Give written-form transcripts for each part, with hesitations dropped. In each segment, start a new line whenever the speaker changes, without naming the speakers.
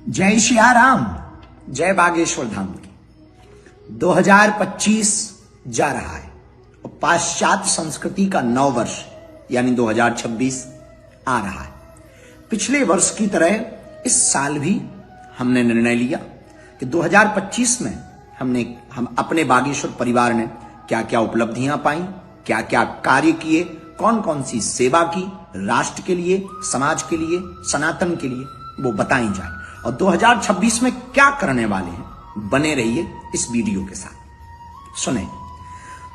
जय सिया राम, जय बागेश्वर धाम की। 2025 जा रहा है और पाश्चात्य संस्कृति का नव वर्ष यानी 2026 आ रहा है। पिछले वर्ष की तरह इस साल भी हमने निर्णय लिया कि 2025 में हम अपने बागेश्वर परिवार ने क्या क्या उपलब्धियां पाई, क्या क्या कार्य किए, कौन कौन सी सेवा की, राष्ट्र के लिए, समाज के लिए, सनातन के लिए, वो बताई जाए और 2026 में क्या करने वाले हैं। बने रहिए इस वीडियो के साथ। सुने,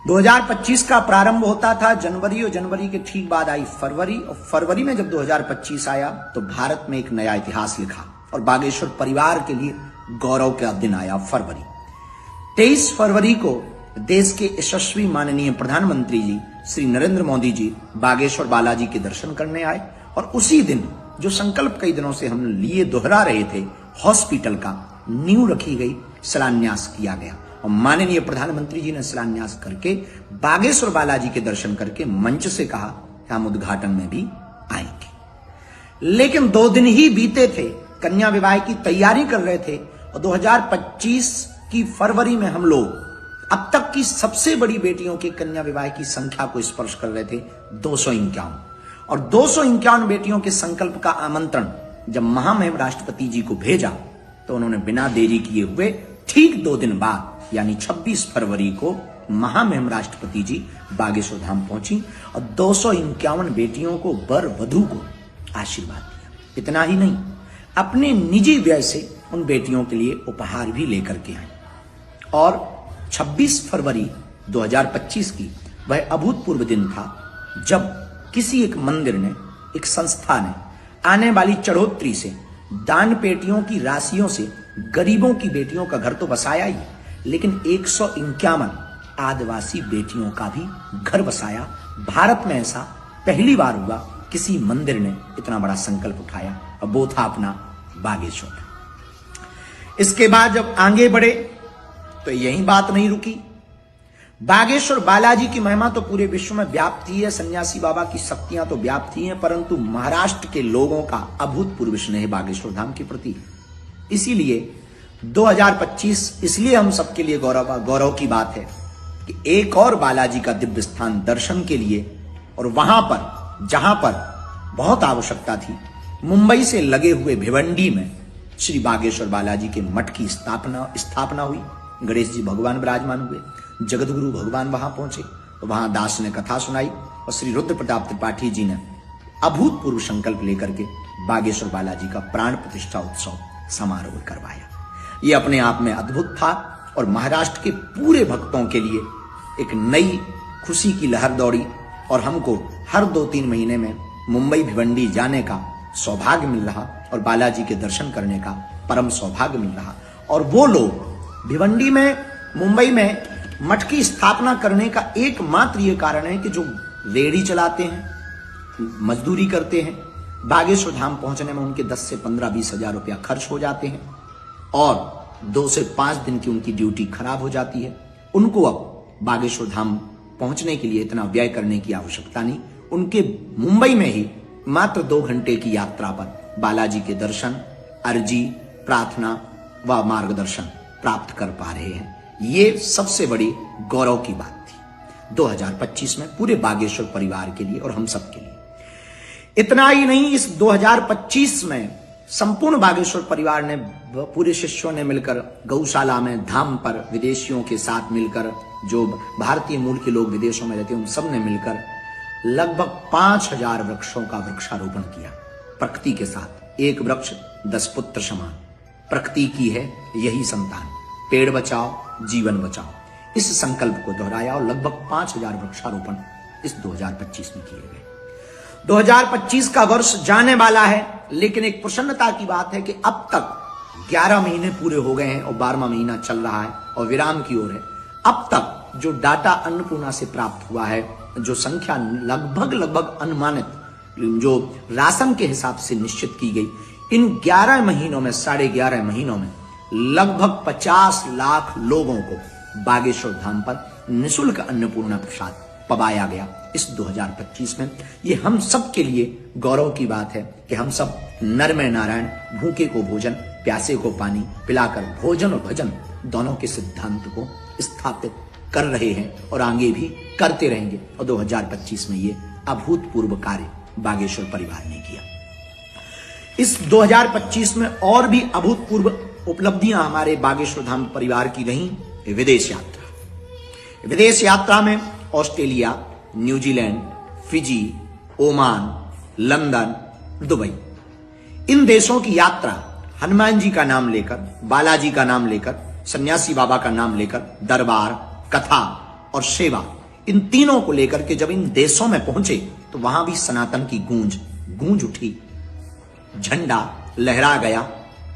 2025 का प्रारंभ होता था जनवरी और जनवरी के ठीक बाद आई फरवरी और फरवरी में जब 2025 आया तो भारत में एक नया इतिहास लिखा और बागेश्वर परिवार के लिए गौरव का दिन आया। फरवरी 23 फरवरी को देश के यशस्वी माननीय प्रधानमंत्री जी श्री नरेंद्र मोदी जी बागेश्वर बालाजी के दर्शन करने आए और उसी दिन जो संकल्प कई दिनों से हम लिए दोहरा रहे थे, हॉस्पिटल का नींव रखी गई, शिलान्यास किया गया और माननीय प्रधानमंत्री जी ने शिलान्यास करके बागेश्वर बालाजी के दर्शन करके मंच से कहा कि हम उद्घाटन में भी आएंगे। लेकिन 2 दिन ही बीते थे, कन्या विवाह की तैयारी कर रहे थे और 2025 की फरवरी में हम लोग अब तक की सबसे बड़ी बेटियों के कन्या विवाह की संख्या को स्पर्श कर रहे थे, 251 और 251 बेटियों के संकल्प का आमंत्रण जब महामहिम राष्ट्रपति जी को भेजा तो उन्होंने बिना देरी किए हुए ठीक 2 दिन बाद यानी 26 फरवरी को महामहिम राष्ट्रपति जी बागेश्वर धाम पहुंची और 251 बेटियों को वर वधू को आशीर्वाद दिया। इतना ही नहीं, अपने निजी व्यय से उन बेटियों के लिए उपहार भी लेकर के आए और 26 फरवरी 2025 की वह अभूतपूर्व दिन था जब किसी एक मंदिर ने, एक संस्था ने आने वाली चढ़ोतरी से, दान पेटियों की राशियों से गरीबों की बेटियों का घर तो बसाया ही, लेकिन 151 आदिवासी बेटियों का भी घर बसाया। भारत में ऐसा पहली बार हुआ, किसी मंदिर ने इतना बड़ा संकल्प उठाया और वो था अपना बागेश्वर। इसके बाद जब आगे बढ़े तो यही बात नहीं रुकी। बागेश्वर बालाजी की महिमा तो पूरे विश्व में व्याप्त ही है, सन्यासी बाबा की शक्तियां तो व्याप्त ही हैं, परंतु महाराष्ट्र के लोगों का अभूतपूर्व स्नेह बागेश्वर धाम के प्रति। इसीलिए 2025 इसलिए हम सबके लिए गौरव की बात है कि एक और बालाजी का दिव्य स्थान दर्शन के लिए और वहां पर जहां पर बहुत आवश्यकता थी, मुंबई से लगे हुए भिवंडी में श्री बागेश्वर बालाजी के मठ की स्थापना हुई। गणेश जी भगवान विराजमान हुए, जगतगुरु भगवान वहां पहुंचे तो वहां दास ने कथा सुनाई और श्री रुद्र प्रताप त्रिपाठी जी ने अभूतपूर्व संकल्प लेकर के बागेश्वर बालाजी का प्राण प्रतिष्ठा उत्सव समारोह करवाया। ये अपने आप में अद्भुत था और महाराष्ट्र के पूरे भक्तों के लिए एक नई खुशी की लहर दौड़ी और हमको हर 2-3 महीने में मुंबई भिवंडी जाने का सौभाग्य मिल रहा और बालाजी के दर्शन करने का परम सौभाग्य मिल रहा। और वो लोग भिवंडी में, मुंबई में मठ की स्थापना करने का एकमात्र ये कारण है कि जो रेहड़ी चलाते हैं, मजदूरी करते हैं, बागेश्वर धाम पहुंचने में उनके 10 से 15-20 हजार रुपया खर्च हो जाते हैं और 2 से 5 दिन की उनकी ड्यूटी खराब हो जाती है। उनको अब बागेश्वर धाम पहुंचने के लिए इतना व्यय करने की आवश्यकता नहीं। उनके मुंबई में ही मात्र 2 घंटे की यात्रा पर बालाजी के दर्शन, अर्जी, प्रार्थना व मार्गदर्शन प्राप्त कर पा रहे हैं। ये सबसे बड़ी गौरव की बात थी 2025 में पूरे बागेश्वर परिवार के लिए और हम सब के लिए। इतना ही नहीं, इस 2025 में संपूर्ण बागेश्वर परिवार ने, पूरे शिष्यों ने मिलकर गौशाला में, धाम पर विदेशियों के साथ मिलकर, जो भारतीय मूल के लोग विदेशों में रहते हैं उन सब ने मिलकर लगभग 5000 वृक्षों का वृक्षारोपण किया प्रकृति के साथ। एक वृक्ष 10 पुत्र समान, प्रकृति की है यही संतान, पेड़ बचाओ जीवन बचाओ, इस संकल्प को दोहराया और लगभग 5000 वृक्षारोपण इस 2025 में किए गए। 2025 का वर्ष जाने वाला है, लेकिन एक प्रसन्नता की बात है कि अब तक 11 महीने पूरे हो गए हैं और 12वां महीना चल रहा है और विराम की ओर है। अब तक जो डाटा अन्नपूर्णा से प्राप्त हुआ है, जो संख्या लगभग अनुमानित, जो राशन के हिसाब से निश्चित की गई, इन 11 महीनों में, 11.5 महीनों में लगभग 50 लाख लोगों को बागेश्वर धाम पर निःशुल्क अन्नपूर्णा प्रसाद पवाया गया इस 2025 में। ये हम सब के लिए गौरव की बात है कि हम सब नर में नारायण, भूखे को भोजन, प्यासे को पानी पिलाकर भोजन और भजन दोनों के सिद्धांत को स्थापित कर रहे हैं और आगे भी करते रहेंगे। और 2025 में ये अभूतपूर्व कार्य बागेश्वर परिवार ने किया। इस 2025 में और भी अभूतपूर्व उपलब्धियां हमारे बागेश्वर धाम परिवार की रही। विदेश यात्रा, विदेश यात्रा में Australia, New Zealand, Fiji, Oman, London, Dubai, इन देशों की यात्रा हनुमान जी का नाम लेकर, बालाजी का नाम लेकर, सन्यासी बाबा का नाम लेकर, दरबार, कथा और सेवा, इन तीनों को लेकर के जब इन देशों में पहुंचे तो वहां भी सनातन की गूंज उठी, झंडा लहरा गया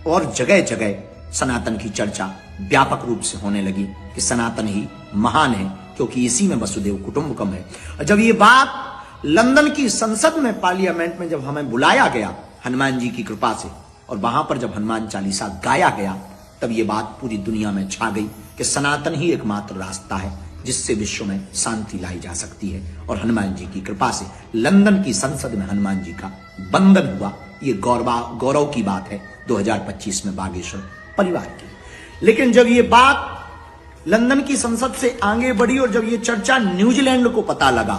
और जगह जगह सनातन की चर्चा व्यापक रूप से होने लगी कि सनातन ही महान है, क्योंकि इसी में वसुदेव कुटुंबकम है। और जब ये बात लंदन की संसद में, पार्लियामेंट में जब हमें बुलाया गया हनुमान जी की कृपा से, और वहां पर जब हनुमान चालीसा गाया गया, तब ये बात पूरी दुनिया में छा गई कि सनातन ही एकमात्र रास्ता है जिससे विश्व में शांति लाई जा सकती है। और हनुमान जी की कृपा से लंदन की संसद में हनुमान जी का बंधन हुआ। ये गौरव की बात है 2025 में बागेश्वर परिवार की। लेकिन जब ये बात लंदन की संसद से आगे बढ़ी और जब ये चर्चा न्यूजीलैंड को पता लगा,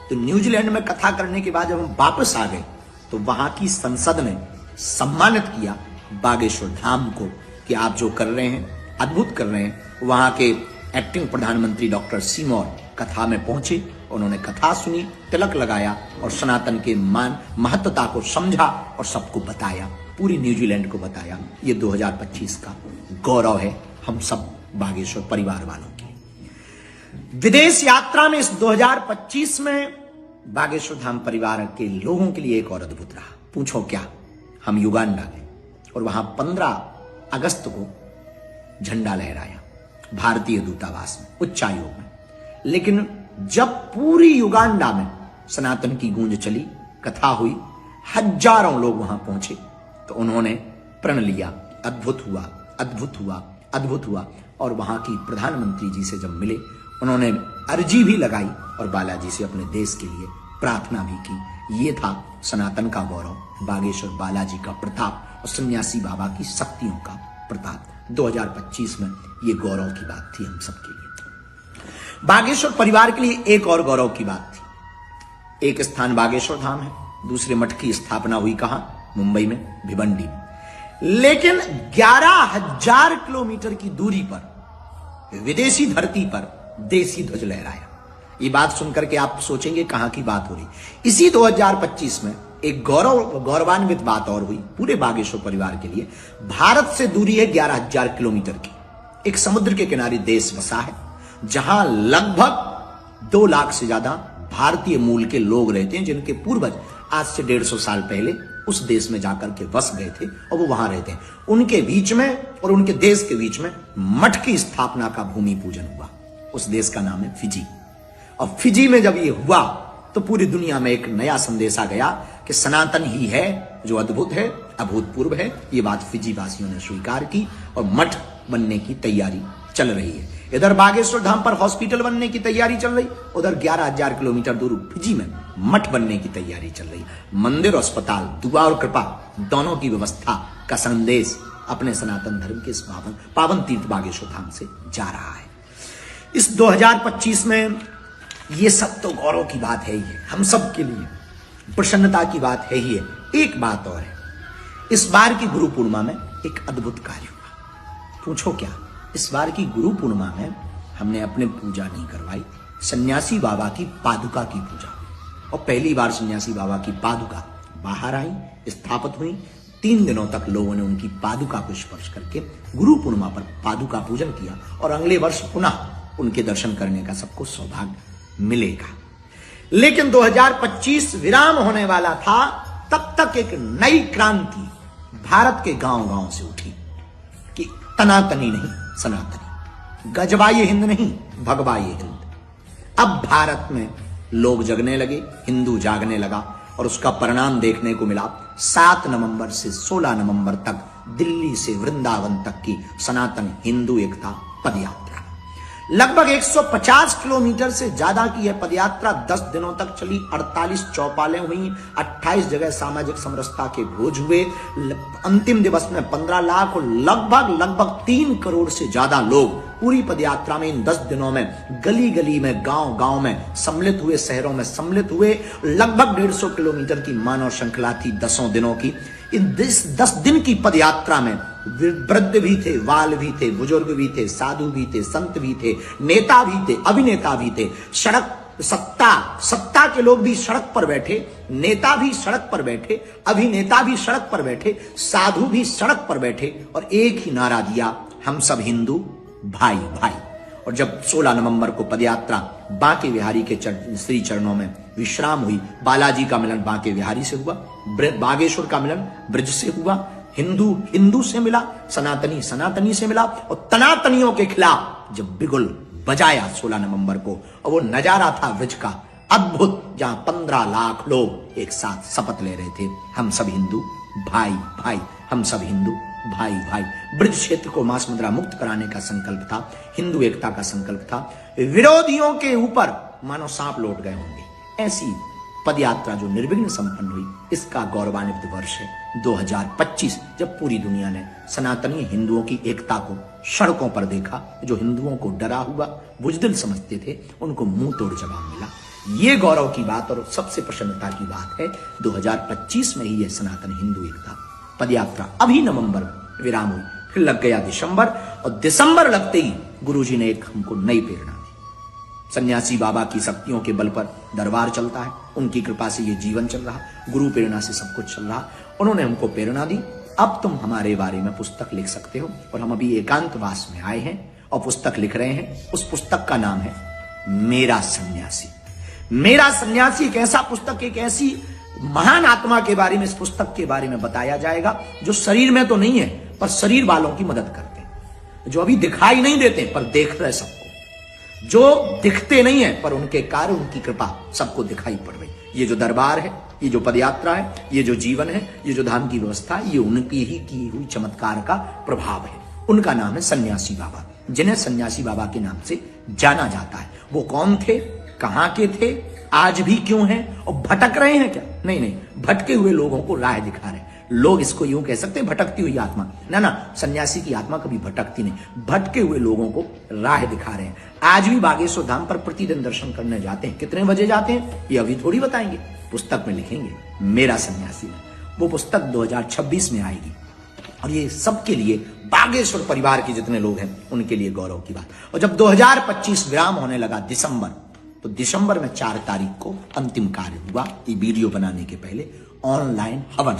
तो न्यूजीलैंड में कथा करने के बाद जब हम वापस आ गए तो वहां की संसद ने सम्मानित किया बागेश्वर धाम को कि आप जो कर रहे हैं अद्भुत कर रहे हैं। वहां के एक्टिंग प्रधानमंत्री डॉक्टर सीमोर कथा में पहुंचे, उन्होंने कथा सुनी, तिलक लगाया और सनातन के महत्वता को समझा और सबको बताया, पूरी न्यूजीलैंड को बताया। ये 2025 का गौरव है हम सब बागेश्वर परिवार वालों की। विदेश यात्रा में इस 2025 में बागेश्वर धाम परिवार के लोगों के लिए एक और अद्भुत रहा। पूछो क्या, हम युगांडा गए और वहां 15 अगस्त को झंडा लहराया भारतीय दूतावास में, उच्चायोग में। लेकिन जब पूरी युगांडा में सनातन की गूंज चली, कथा हुई, हजारों लोग वहां पहुंचे, तो उन्होंने प्रण लिया, अद्भुत हुआ, अद्भुत हुआ, अद्भुत हुआ। और वहां की प्रधानमंत्री जी से जब मिले, उन्होंने अर्जी भी लगाई और बालाजी से अपने देश के लिए प्रार्थना भी की। ये था सनातन का गौरव, बागेश्वर बालाजी का प्रताप और सन्यासी बाबा की शक्तियों का प्रताप। 2025 में ये गौरव की बात थी हम सबके लिए। बागेश्वर परिवार के लिए एक और गौरव की बात थी। एक स्थान बागेश्वर धाम है, दूसरे मठ की स्थापना हुई कहां? मुंबई में, भिवंडी में। लेकिन 11,000 किलोमीटर की दूरी पर विदेशी धरती पर देसी ध्वज लहराया। ये बात सुनकर के आप सोचेंगे कहां की बात हो रही। इसी 2025 में एक गौरवान्वित बात और हुई पूरे बागेश्वर परिवार के लिए। भारत से दूरी है 11,000 किलोमीटर की, एक समुद्र के किनारे देश बसा है जहां लगभग 2 लाख से ज्यादा भारतीय मूल के लोग रहते हैं, जिनके पूर्वज आज से 150 साल पहले उस देश में जाकर के बस गए थे और वो वहां रहते हैं। उनके बीच में और उनके देश के बीच में मठ की स्थापना का भूमि पूजन हुआ। उस देश का नाम है फिजी। और फिजी में जब ये हुआ तो पूरी दुनिया में एक नया संदेश आ गया कि सनातन ही है जो अद्भुत है, अभूतपूर्व है। ये बात फिजी वासियों ने स्वीकार की और मठ बनने की तैयारी चल रही है। इधर बागेश्वर धाम पर हॉस्पिटल बनने की तैयारी चल रही, उधर 11,000 किलोमीटर दूर फिजी में मठ बनने की तैयारी चल रही। मंदिर, अस्पताल, दुआ और कृपा दोनों की व्यवस्था का संदेश अपने सनातन धर्म के इस पावन तीर्थ बागेश्वर धाम से जा रहा है। इस 2025 में ये सब तो गौरव की बात है ही है, हम सब के लिए प्रसन्नता की बात है ही है। एक बात और है, इस बार की गुरु पूर्णिमा में एक अद्भुत कार्य हुआ। पूछो क्या? इस बार की गुरु पूर्णिमा में हमने अपने पूजा नहीं करवाई, सन्यासी बाबा की पादुका की पूजा। और पहली बार सन्यासी बाबा की पादुका बाहर आई, स्थापित हुई। 3 दिनों तक लोगों ने उनकी पादुका को स्पर्श करके गुरु पूर्णिमा पर पादुका पूजन किया और अगले वर्ष पुनः उनके दर्शन करने का सबको सौभाग्य मिलेगा। लेकिन 2025 विराम होने वाला था, तब तक एक नई क्रांति भारत के गांव-गांव से उठी कि तनातनी नहीं सनातनी, गजबाई हिंद नहीं भगवाई हिंद। अब भारत में लोग जगने लगे, हिंदू जागने लगा और उसका परिणाम देखने को मिला। 7 नवंबर से 16 नवंबर तक दिल्ली से वृंदावन तक की सनातन हिंदू एकता पदयात्रा। लगभग 150 किलोमीटर से ज्यादा की यह पदयात्रा 10 दिनों तक चली। 48 चौपालें हुई, 28 जगह सामाजिक समरसता के भोज हुए। अंतिम दिवस में 15 लाख और लगभग 3 करोड़ से ज्यादा लोग पूरी पदयात्रा में इन 10 दिनों में गली गली में, गांव गांव में सम्मिलित हुए, शहरों में सम्मिलित हुए। लगभग 150 किलोमीटर की मानव श्रृंखला थी 10 दिनों की। इन 10 दिन की पदयात्रा में वृद्ध भी थे, बाल भी थे, बुजुर्ग भी थे, साधु भी थे, संत भी थे, नेता भी थे, अभिनेता भी थे। सत्ता के लोग भी सड़क पर बैठे, नेता भी सड़क पर बैठे, अभिनेता भी सड़क पर बैठे, साधु भी सड़क पर बैठे और एक ही नारा दिया, हम सब हिंदू भाई भाई। और जब 16 नवंबर को पदयात्रा बांके बिहारी के श्री चरणों में विश्राम हुई, बालाजी का मिलन बांके बिहारी से हुआ, बागेश्वर का मिलन ब्रज से हुआ, हिंदू से मिला, सनातनी से मिला और तनातनियों के खिलाफ जब बिगुल बजाया 16 नवंबर को, और वो नजारा था ब्रज का अद्भुत, जहां 15 लाख लोग एक साथ शपथ ले रहे थे, हम सब हिंदू भाई भाई, हम सब हिंदू भाई भाई। ब्रज क्षेत्र को मांस मुद्रा मुक्त कराने का संकल्प था, हिंदू एकता का संकल्प था। विरोधियों के ऊपर मानो सांप लौट गए होंगे। ऐसी पदयात्रा जो निर्विघ्न संपन्न हुई, इसका गौरवान्वित वर्ष है 2025, जब पूरी दुनिया ने सनातनी हिंदुओं की एकता को सड़कों पर देखा। जो हिंदुओं को डरा हुआ बुजदिल समझते थे, उनको मुंह तोड़ जवाब मिला। ये गौरव की बात और सबसे प्रसन्नता की बात है, 2025 में ही यह सनातन हिंदू एकता पदयात्रा अभी नवंबर में विराम हुई, फिर लग गया दिसंबर, और दिसंबर लगते ही गुरुजी ने एक हमको नई प्रेरणा दी। सन्यासी बाबा की शक्तियों के बल पर दरबार चलता है, उनकी कृपा से ये जीवन चल रहा, गुरु प्रेरणा से सब कुछ चल रहा। उन्होंने हमको प्रेरणा दी, अब तुम हमारे बारे में पुस्तक लिख सकते हो। और हम अभी एकांतवास में आए हैं और पुस्तक लिख रहे हैं। उस पुस्तक का नाम है मेरा सन्यासी। मेरा सन्यासी एक ऐसा पुस्तक, एक ऐसी महान आत्मा के बारे में, इस पुस्तक के बारे में बताया जाएगा जो शरीर में तो नहीं है पर शरीर वालों की मदद करते हैं, जो अभी दिखाई नहीं देते पर देख रहे सबको, जो दिखते नहीं है पर उनके कार्य, उनकी कृपा सबको दिखाई पड़ रही। ये जो दरबार है, ये जो पदयात्रा है, ये जो जीवन है, ये जो धाम की व्यवस्था है, ये उनकी ही की हुई चमत्कार का प्रभाव है। उनका नाम है सन्यासी बाबा, जिन्हें सन्यासी बाबा के नाम से जाना जाता है। वो कौन थे, कहां के थे, आज भी क्यों हैं और भटक रहे हैं क्या? नहीं, भटके हुए लोगों को राह दिखा रहे हैं। लोग इसको यूं कह सकते हैं भटकती हुई आत्मा, ना, सन्यासी की आत्मा कभी भटकती नहीं, भटके हुए लोगों को राह दिखा रहे हैं। आज भी बागेश्वर धाम पर प्रतिदिन दर्शन करने जाते हैं। कितने बजे जाते हैं ये अभी थोड़ी बताएंगे, पुस्तक में लिखेंगे मेरा सन्यासी। वो पुस्तक 2026 में आएगी और ये सबके लिए, बागेश्वर परिवार के जितने लोग हैं उनके लिए गौरव की बात। और जब 2025 विराम होने लगा दिसंबर, तो दिसंबर में 4 तारीख को अंतिम कार्य हुआ। ये वीडियो बनाने के पहले ऑनलाइन हवन,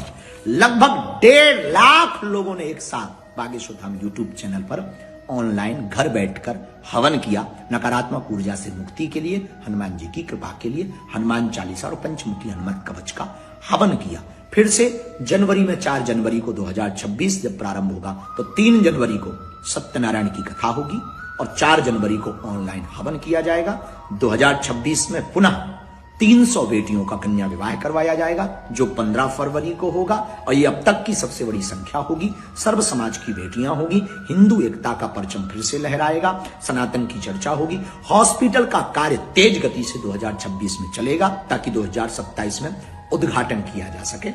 लगभग 1.5 लाख लोगों ने एक साथ बागेश्वर धाम यूट्यूब चैनल पर ऑनलाइन घर बैठकर हवन किया। नकारात्मक ऊर्जा से मुक्ति के लिए, हनुमान जी की कृपा के लिए हनुमान चालीसा और पंचमुखी हनुमान कवच का हवन किया। फिर से जनवरी में 4 जनवरी को 2026 जब प्रारंभ होगा, तो 3 जनवरी को सत्यनारायण की कथा होगी और 4 जनवरी को ऑनलाइन हवन किया जाएगा। 2026 में पुनः 300 बेटियों का कन्या विवाह करवाया जाएगा, जो 15 फरवरी को होगा, और ये अब तक की सबसे बड़ी संख्या होगी। सर्व समाज की बेटियां होगी, हिंदू एकता का परचम फिर से लहराएगा, सनातन की चर्चा होगी। हॉस्पिटल का कार्य तेज गति से 2026 में चलेगा, ताकि 2027 में उद्घाटन किया जा सके।